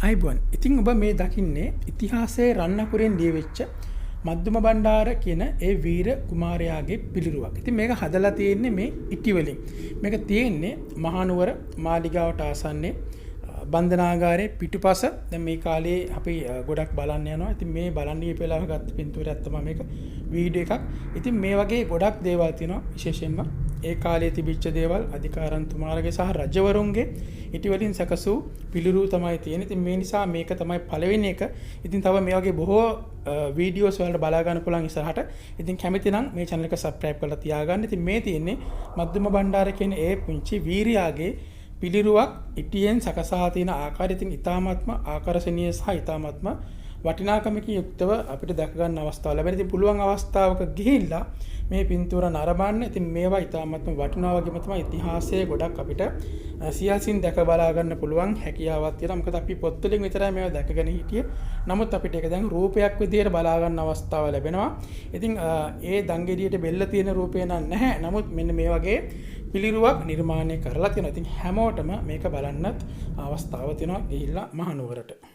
අයිබුවන් ඉතින් ඔබ මේ දකින්නේ ඉතිහාසයේ රන්නකුරෙන් ලියවෙච්ච මද්දුම බණ්ඩාර කියන ඒ වීර කුමාරයාගේ පිළිරුවක්. ඉතින් මේක හදලා තියෙන්නේ මේ ඉටි වලින්. මේක තියෙන්නේ මහනුවර මාලිගාවට ආසන්නයේ බන්ධනාගාරයේ පිටුපස. දැන් මේ කාලේ අපි ගොඩක් බලන්න යනවා. ඉතින් මේ බලන්න ගිහලා ගත්ත පින්තූරයක් තමයි මේක වීඩියෝ එකක්. ඉතින් මේ වගේ ගොඩක් දේවල් තියෙනවා විශේෂයෙන්ම ඒ කාලේ තිබිච්ච දේවල් අධිකාරන්තුමාරගේ සහ රජවරුන්ගේ ඉටි වලින් සැකසූ පිළිරු තමයි තියෙන්නේ. ඉතින් මේ නිසා මේක තමයි පළවෙනි එක. ඉතින් තව මේ වගේ බොහෝ වීඩියෝස් වලට බලා ගන්න පුළුවන් ඉස්සරහට. ඉතින් කැමති නම් මේ channel එක subscribe කරලා තියාගන්න. ඉතින් මේ තියෙන්නේ මද්දුම බණ්ඩාර කියන ඒ පුංචි වීරයාගේ පිළිරුවක් ඉටියෙන් සකසා තියෙන ආකාරය. ඉතින් ඊ타ත්ම ආකර්ෂණීය සහ ඊ타ත්ම වටිනාකමකින් යුක්තව අපිට දැක ගන්න අවස්ථාව ලැබෙන. ඉතින් පුළුවන් අවස්ථාවක ගිහිල්ලා මේ පින්තූර නරඹන්න. ඉතින් මේවා ඊ타ත්ම වටිනා වගේම තමයි ඉතිහාසයේ ගොඩක් අපිට සියල්සින් දැක බලා ගන්න පුළුවන් හැකියාවක් තියෙනවා. මොකද අපි පොත් වලින් විතරයි මේවා දැකගෙන හිටියේ. නමුත් අපිට ඒක දැන් රූපයක් විදියට බලා ගන්න අවස්ථාව ලැබෙනවා. ඉතින් ඒ දංගෙඩියට බෙල්ල තියෙන රූපේ නැහැ. නමුත් මෙන්න මේ වගේ පිළිරුවක් නිර්මාණය කරලා තියෙනවා. ඉතින් හැමෝටම මේක බලන්නත් අවස්ථාව තියෙනවා ගිහිල්ලා මහනුවරට.